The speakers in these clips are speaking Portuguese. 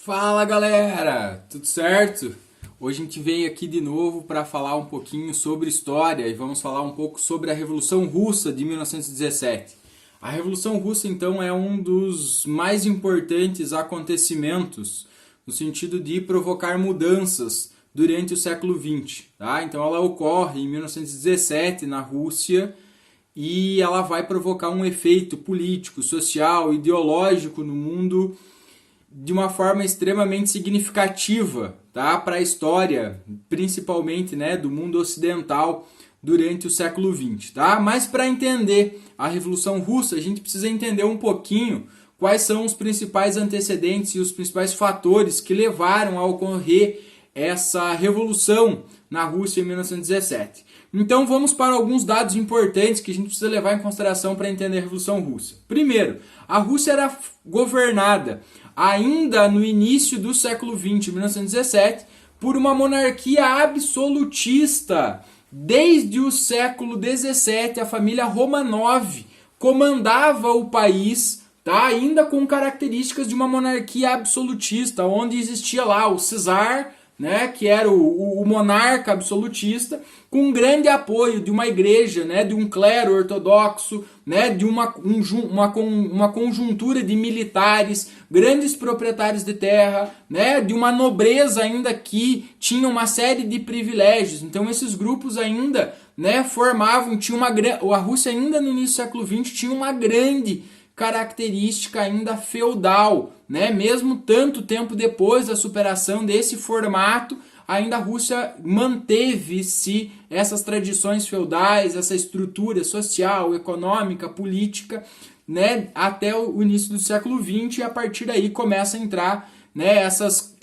Fala galera, tudo certo? Hoje a gente veio aqui de novo para falar um pouquinho sobre história e vamos falar um pouco sobre a Revolução Russa de 1917. A Revolução Russa então é um dos mais importantes acontecimentos no sentido de provocar mudanças durante o século XX. Tá? Então ela ocorre em 1917 na Rússia e ela vai provocar um efeito político, social, ideológico no mundo de uma forma extremamente significativa, tá? Para a história, principalmente, né, do mundo ocidental durante o século XX. Tá? Mas para entender a Revolução Russa, a gente precisa entender um pouquinho quais são os principais antecedentes e os principais fatores que levaram a ocorrer essa revolução na Rússia em 1917. Então vamos para alguns dados importantes que a gente precisa levar em consideração para entender a Revolução Russa. Primeiro, a Rússia era governada ainda no início do século XX, 1917, por uma monarquia absolutista. Desde o século XVII, a família Romanov comandava o país, tá? Ainda com características de uma monarquia absolutista, onde existia lá o czar, né, que era o monarca absolutista, com grande apoio de uma igreja, né, de um clero ortodoxo, né, de uma conjuntura de militares, grandes proprietários de terra, né, de uma nobreza ainda que tinha uma série de privilégios. Então esses grupos ainda, né, formavam, a Rússia ainda no início do século XX tinha uma grande característica ainda feudal, né? Mesmo tanto tempo depois da superação desse formato, ainda a Rússia manteve-se essas tradições feudais, essa estrutura social, econômica, política, né? Até o início do século XX, e a partir daí começa a entrar, né? Essas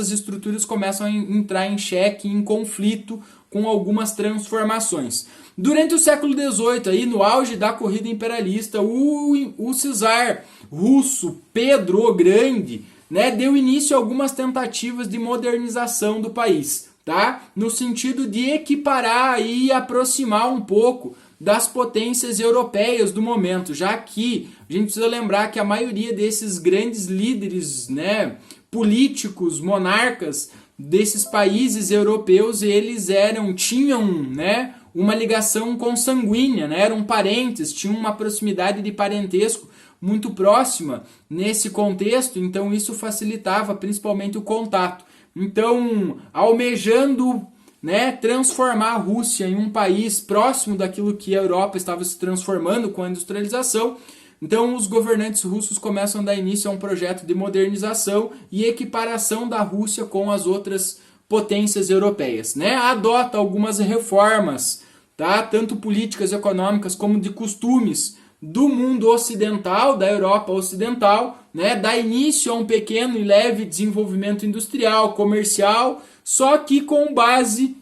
estruturas começam a entrar em xeque, em conflito com algumas transformações. Durante o século XVIII, aí, no auge da corrida imperialista, o czar russo Pedro o Grande, né, deu início a algumas tentativas de modernização do país, tá? No sentido de equiparar e aproximar um pouco das potências europeias do momento, já que a gente precisa lembrar que a maioria desses grandes líderes, né, políticos, monarcas desses países europeus, eles tinham, né, uma ligação consanguínea, né? Eram parentes, tinham uma proximidade de parentesco muito próxima nesse contexto, então isso facilitava principalmente o contato. Então, almejando, né, transformar a Rússia em um país próximo daquilo que a Europa estava se transformando com a industrialização, então os governantes russos começam a dar início a um projeto de modernização e equiparação da Rússia com as outras potências europeias, né? Adota algumas reformas, tá? Tanto políticas econômicas como de costumes do mundo ocidental, da Europa ocidental, né? Dá início a um pequeno e leve desenvolvimento industrial, comercial, só que com base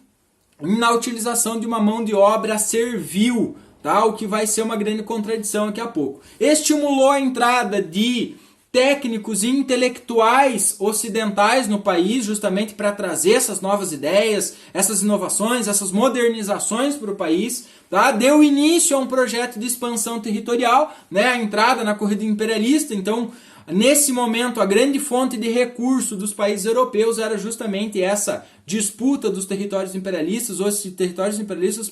na utilização de uma mão de obra servil, tá? O que vai ser uma grande contradição daqui a pouco. Estimulou a entrada de técnicos e intelectuais ocidentais no país, justamente para trazer essas novas ideias, essas inovações, essas modernizações para o país. Tá? Deu início a um projeto de expansão territorial, né? A entrada na corrida imperialista. Então, nesse momento, a grande fonte de recurso dos países europeus era justamente essa disputa dos territórios imperialistas. Os territórios imperialistas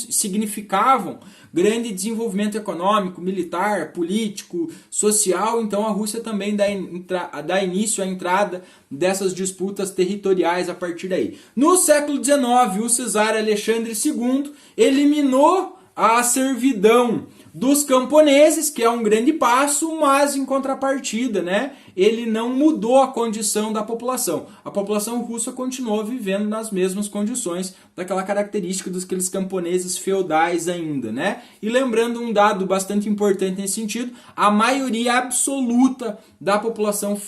significavam grande desenvolvimento econômico, militar, político, social. Então a Rússia também dá início à entrada dessas disputas territoriais a partir daí. No século XIX, o czar Alexandre II eliminou a servidão dos camponeses, que é um grande passo, mas em contrapartida, né, ele não mudou a condição da população. A população russa continuou vivendo nas mesmas condições, daquela característica dos aqueles camponeses feudais ainda, né? E lembrando um dado bastante importante nesse sentido, a maioria absoluta da população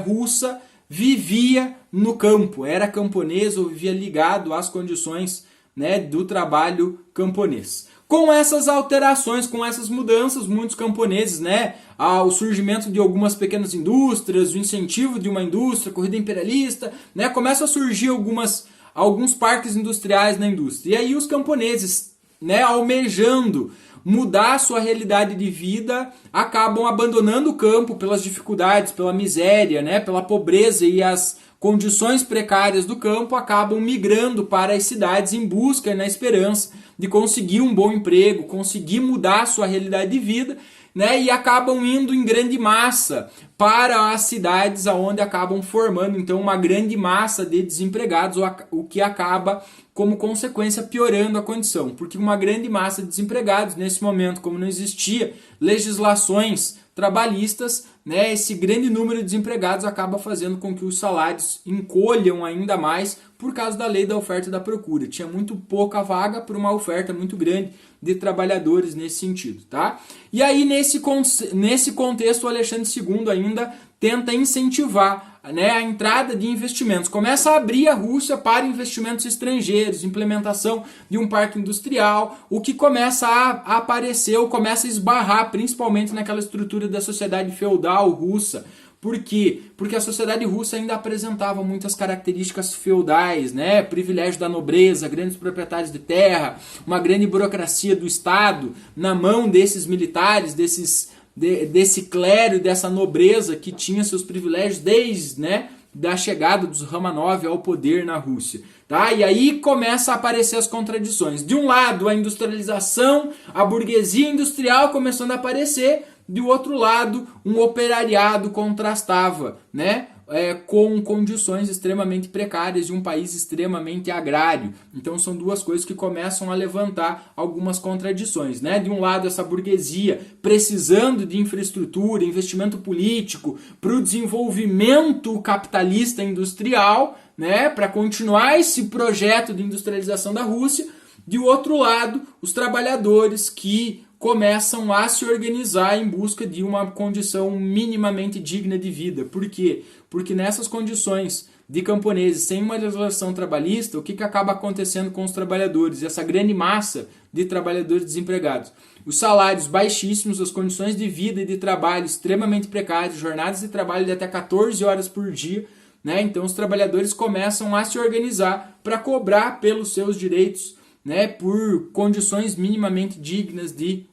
russa vivia no campo, era camponês ou vivia ligado às condições, né, do trabalho camponês. Com essas alterações, com essas mudanças, muitos camponeses, né, o surgimento de algumas pequenas indústrias, o incentivo de uma indústria, corrida imperialista, né, começam a surgir alguns parques industriais na indústria. E aí os camponeses, né, almejando mudar a sua realidade de vida, acabam abandonando o campo pelas dificuldades, pela miséria, né, pela pobreza e as condições precárias do campo, acabam migrando para as cidades em busca e na esperança de conseguir um bom emprego, conseguir mudar a sua realidade de vida, né, e acabam indo em grande massa para as cidades onde acabam formando então uma grande massa de desempregados, o que acaba como consequência piorando a condição, porque uma grande massa de desempregados nesse momento, como não existia legislações trabalhistas, né, esse grande número de desempregados acaba fazendo com que os salários encolham ainda mais por causa da lei da oferta e da procura. Tinha muito pouca vaga por uma oferta muito grande de trabalhadores nesse sentido, tá? E aí nesse contexto o Alexandre II ainda tenta incentivar, né, a entrada de investimentos, começa a abrir a Rússia para investimentos estrangeiros, implementação de um parque industrial, o que começa a aparecer ou começa a esbarrar principalmente naquela estrutura da sociedade feudal russa. Por quê? Porque a sociedade russa ainda apresentava muitas características feudais, né? Privilégio da nobreza, grandes proprietários de terra, uma grande burocracia do Estado na mão desses militares, desse clero e dessa nobreza que tinha seus privilégios desde, né, da chegada dos Romanov ao poder na Rússia. Tá? E aí começa a aparecer as contradições. De um lado, a industrialização, a burguesia industrial começando a aparecer. Do outro lado, um operariado contrastava, né, com condições extremamente precárias de um país extremamente agrário. Então são duas coisas que começam a levantar algumas contradições, né? De um lado, essa burguesia precisando de infraestrutura, investimento político para o desenvolvimento capitalista industrial, né, para continuar esse projeto de industrialização da Rússia. De outro lado, os trabalhadores que começam a se organizar em busca de uma condição minimamente digna de vida. Por quê? Porque nessas condições de camponeses sem uma legislação trabalhista, o que acaba acontecendo com os trabalhadores? Essa grande massa de trabalhadores desempregados. Os salários baixíssimos, as condições de vida e de trabalho extremamente precárias, jornadas de trabalho de até 14 horas por dia, né? Então os trabalhadores começam a se organizar para cobrar pelos seus direitos, né, por condições minimamente dignas de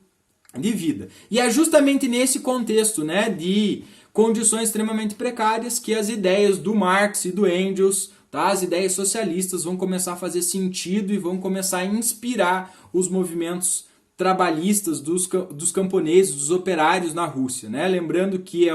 vida. E é justamente nesse contexto, né, de condições extremamente precárias que as ideias do Marx e do Engels, tá, as ideias socialistas vão começar a fazer sentido e vão começar a inspirar os movimentos trabalhistas dos camponeses, dos operários na Rússia, né? Lembrando que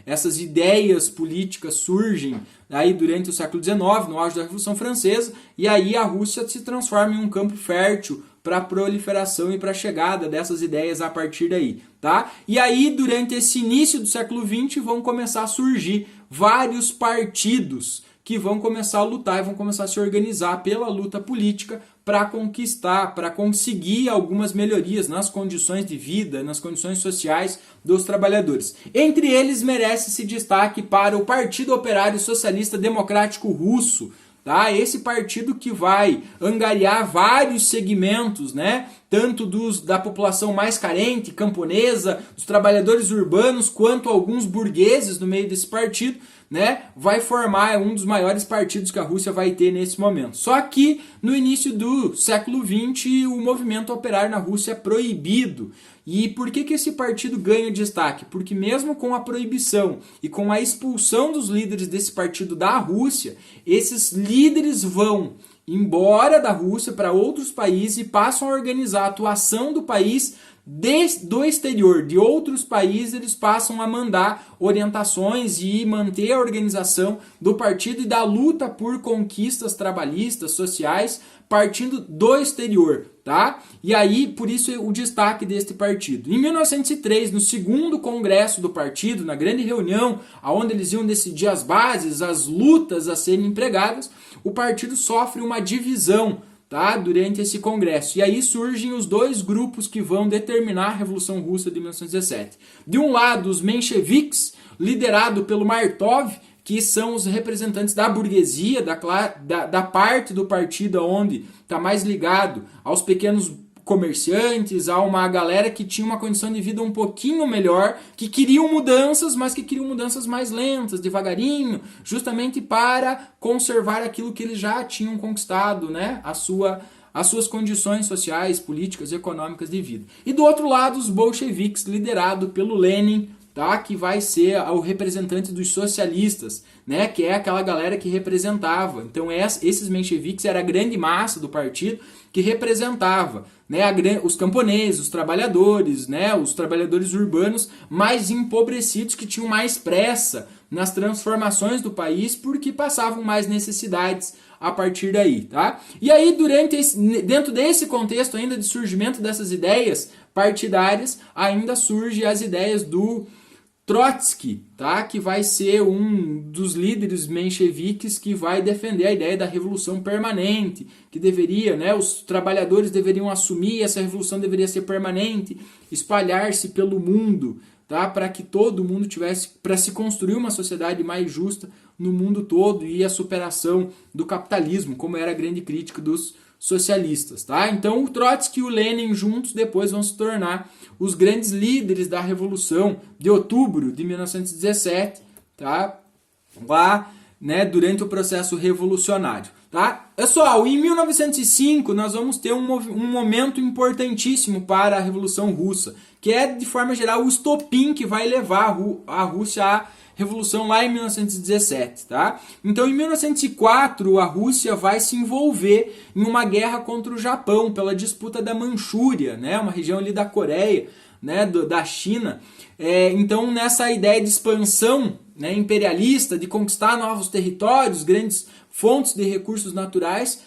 essas ideias políticas surgem aí durante o século XIX, no auge da Revolução Francesa, e aí a Rússia se transforma em um campo fértil para a proliferação e para a chegada dessas ideias a partir daí, tá? E aí, durante esse início do século XX, vão começar a surgir vários partidos que vão começar a lutar e vão começar a se organizar pela luta política para conquistar, para conseguir algumas melhorias nas condições de vida, nas condições sociais dos trabalhadores. Entre eles, merece-se destaque para o Partido Operário Socialista Democrático Russo, tá? Esse partido que vai angariar vários segmentos, né? Tanto da população mais carente, camponesa, dos trabalhadores urbanos, quanto alguns burgueses no meio desse partido, né, vai formar um dos maiores partidos que a Rússia vai ter nesse momento. Só que no início do século XX o movimento operário na Rússia é proibido. E por que esse partido ganha destaque? Porque mesmo com a proibição e com a expulsão dos líderes desse partido da Rússia, esses líderes vão embora da Rússia para outros países e passam a organizar a atuação do país do exterior, de outros países. Eles passam a mandar orientações e manter a organização do partido e da luta por conquistas trabalhistas, sociais, partindo do exterior, tá? E aí, por isso, o destaque deste partido. Em 1903, no segundo congresso do partido, na grande reunião, onde eles iam decidir as bases, as lutas a serem empregadas, o partido sofre uma divisão, tá, durante esse congresso. E aí surgem os dois grupos que vão determinar a Revolução Russa de 1917. De um lado, os mencheviques, liderado pelo Martov, que são os representantes da burguesia, da parte do partido onde está mais ligado aos pequenos comerciantes, a uma galera que tinha uma condição de vida um pouquinho melhor, que queriam mudanças, mas que queriam mudanças mais lentas, devagarinho, justamente para conservar aquilo que eles já tinham conquistado, né? A as suas condições sociais, políticas e econômicas de vida. E do outro lado, os bolcheviques, liderado pelo Lenin, tá? Que vai ser o representante dos socialistas, né? Que é aquela galera que representava. Então esses mencheviques era a grande massa do partido que representava, né? Os camponeses, os trabalhadores, né? Os trabalhadores urbanos mais empobrecidos que tinham mais pressa nas transformações do país porque passavam mais necessidades a partir daí, tá? E aí dentro desse contexto ainda de surgimento dessas ideias partidárias, ainda surgem as ideias do Trotsky, tá? Que vai ser um dos líderes mencheviques que vai defender a ideia da revolução permanente, que deveria, né, os trabalhadores deveriam assumir, essa revolução deveria ser permanente, espalhar-se pelo mundo, tá? Para que todo mundo tivesse, para se construir uma sociedade mais justa no mundo todo e a superação do capitalismo, como era a grande crítica dos socialistas, tá? Então o Trotsky e o Lenin juntos depois vão se tornar os grandes líderes da Revolução de Outubro de 1917, tá? Lá, né, durante o processo revolucionário, tá? Pessoal, em 1905 nós vamos ter um momento importantíssimo para a Revolução Russa, que é, de forma geral, o estopim que vai levar a Rússia à Revolução lá em 1917, tá? Então, em 1904, a Rússia vai se envolver em uma guerra contra o Japão pela disputa da Manchúria, né? Uma região ali da Coreia, né? Da China. Então, nessa ideia de expansão, né, imperialista, de conquistar novos territórios, grandes fontes de recursos naturais,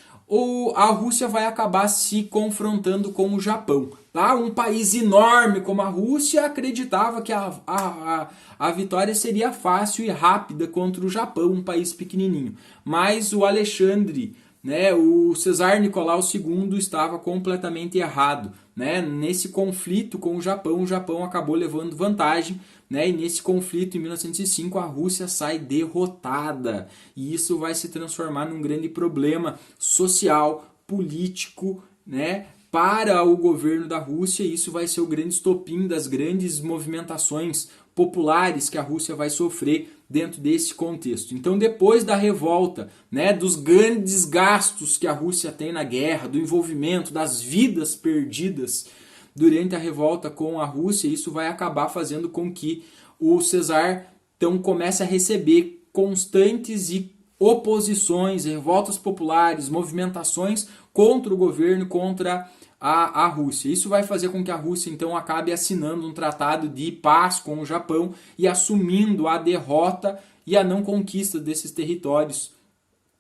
a Rússia vai acabar se confrontando com o Japão. Tá? Um país enorme como a Rússia acreditava que a vitória seria fácil e rápida contra o Japão, um país pequenininho. Mas o Alexandre, né, o Cesar Nicolau II estava completamente errado. Né? Nesse conflito com o Japão acabou levando vantagem. Né? E nesse conflito, em 1905, a Rússia sai derrotada. E isso vai se transformar num grande problema social, político, né? Para o governo da Rússia. E isso vai ser o grande estopim das grandes movimentações populares que a Rússia vai sofrer dentro desse contexto. Então, depois da revolta, né, dos grandes gastos que a Rússia tem na guerra, do envolvimento, das vidas perdidas durante a revolta com a Rússia, isso vai acabar fazendo com que o Cesar então comece a receber constantes e oposições, revoltas populares, movimentações contra o governo, contra a Rússia. Isso vai fazer com que a Rússia então acabe assinando um tratado de paz com o Japão e assumindo a derrota e a não conquista desses territórios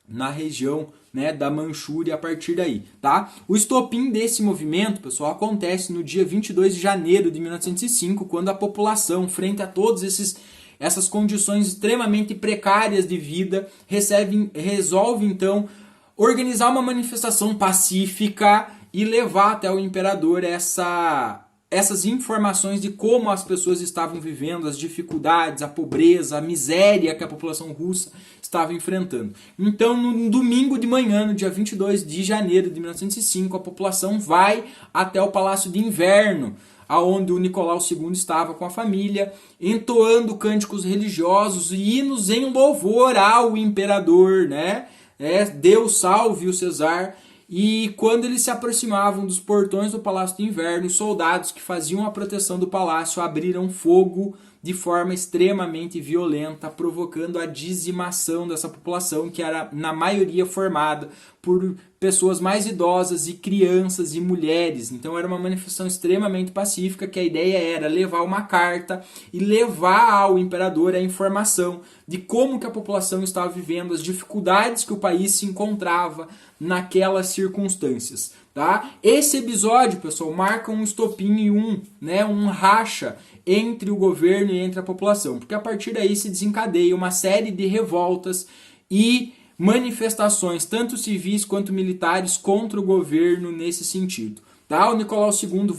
na região, né, da Manchúria a partir daí, tá? O estopim desse movimento, pessoal, acontece no dia 22 de janeiro de 1905, quando a população, frente a todos essas condições extremamente precárias de vida, resolve então organizar uma manifestação pacífica e levar até o imperador essas informações de como as pessoas estavam vivendo, as dificuldades, a pobreza, a miséria que a população russa estava enfrentando. Então, no domingo de manhã, no dia 22 de janeiro de 1905, a população vai até o Palácio de Inverno, aonde o Nicolau II estava com a família, entoando cânticos religiosos e hinos em louvor ao imperador, né? Deus salve o Cesar. E quando eles se aproximavam dos portões do Palácio de Inverno, os soldados que faziam a proteção do palácio abriram fogo de forma extremamente violenta, provocando a dizimação dessa população, que era na maioria formada por pessoas mais idosas e crianças e mulheres. Então era uma manifestação extremamente pacífica, que a ideia era levar uma carta e levar ao imperador a informação de como que a população estava vivendo, as dificuldades que o país se encontrava naquelas circunstâncias. Tá? Esse episódio, pessoal, marca um estopim e um racha entre o governo e entre a população, porque a partir daí se desencadeia uma série de revoltas e manifestações, tanto civis quanto militares, contra o governo nesse sentido. Tá? O Nicolau II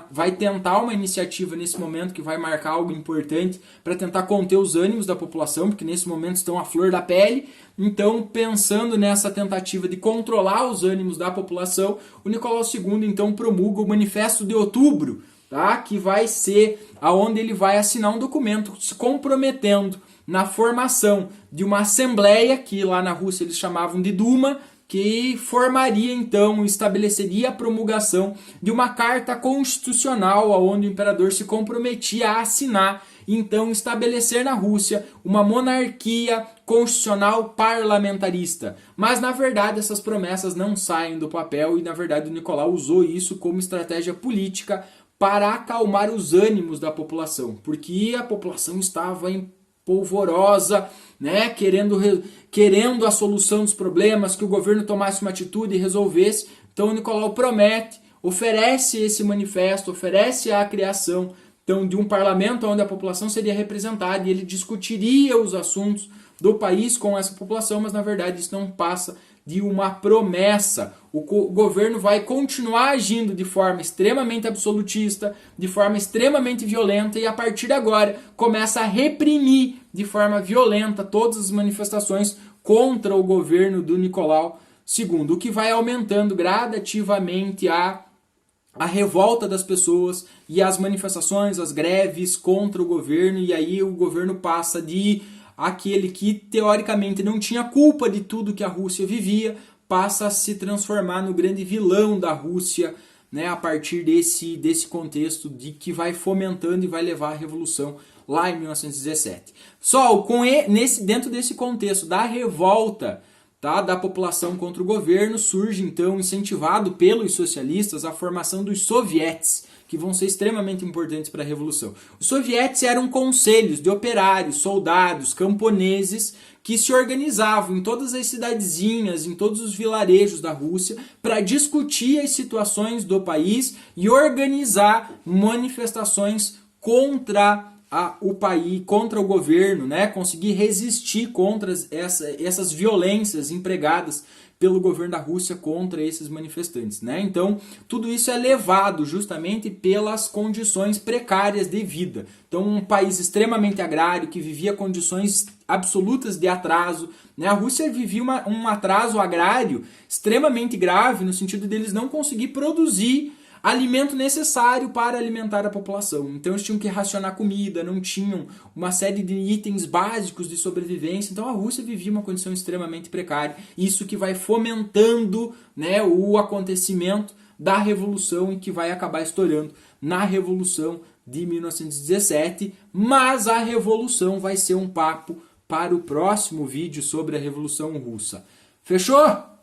vai tentar uma iniciativa nesse momento que vai marcar algo importante para tentar conter os ânimos da população, porque nesse momento estão à flor da pele. Então, pensando nessa tentativa de controlar os ânimos da população, o Nicolau II então promulga o Manifesto de Outubro, tá? Que vai ser aonde ele vai assinar um documento se comprometendo na formação de uma assembleia, que lá na Rússia eles chamavam de Duma, que formaria então, estabeleceria a promulgação de uma carta constitucional onde o imperador se comprometia a assinar e então estabelecer na Rússia uma monarquia constitucional parlamentarista. Mas na verdade essas promessas não saem do papel e na verdade o Nicolau usou isso como estratégia política para acalmar os ânimos da população, porque a população estava polvorosa, né, querendo a solução dos problemas, que o governo tomasse uma atitude e resolvesse. Então o Nicolau promete, oferece esse manifesto, oferece a criação então, de um parlamento onde a população seria representada e ele discutiria os assuntos do país com essa população, mas na verdade isso não passa de uma promessa. O governo vai continuar agindo de forma extremamente absolutista, de forma extremamente violenta e a partir de agora começa a reprimir de forma violenta todas as manifestações contra o governo do Nicolau II, o que vai aumentando gradativamente a revolta das pessoas e as manifestações, as greves contra o governo, e aí o governo passa de aquele que teoricamente não tinha culpa de tudo que a Rússia vivia, passa a se transformar no grande vilão da Rússia, né, a partir desse contexto de que vai fomentando e vai levar à revolução lá em 1917. Só dentro desse contexto da revolta, tá, da população contra o governo, surge então, incentivado pelos socialistas, a formação dos sovietes, que vão ser extremamente importantes para a Revolução. Os sovietes eram conselhos de operários, soldados, camponeses, que se organizavam em todas as cidadezinhas, em todos os vilarejos da Rússia, para discutir as situações do país e organizar manifestações contra o país, contra o governo, né? Conseguir resistir contra essas violências empregadas pelo governo da Rússia contra esses manifestantes, né? Então, tudo isso é levado justamente pelas condições precárias de vida. Então, um país extremamente agrário, que vivia condições absolutas de atraso, né? A Rússia vivia um atraso agrário extremamente grave, no sentido deles não conseguir produzir alimento necessário para alimentar a população. Então eles tinham que racionar comida, não tinham uma série de itens básicos de sobrevivência. Então a Rússia vivia uma condição extremamente precária. Isso que vai fomentando, né, o acontecimento da Revolução e que vai acabar estourando na Revolução de 1917. Mas a Revolução vai ser um papo para o próximo vídeo sobre a Revolução Russa. Fechou?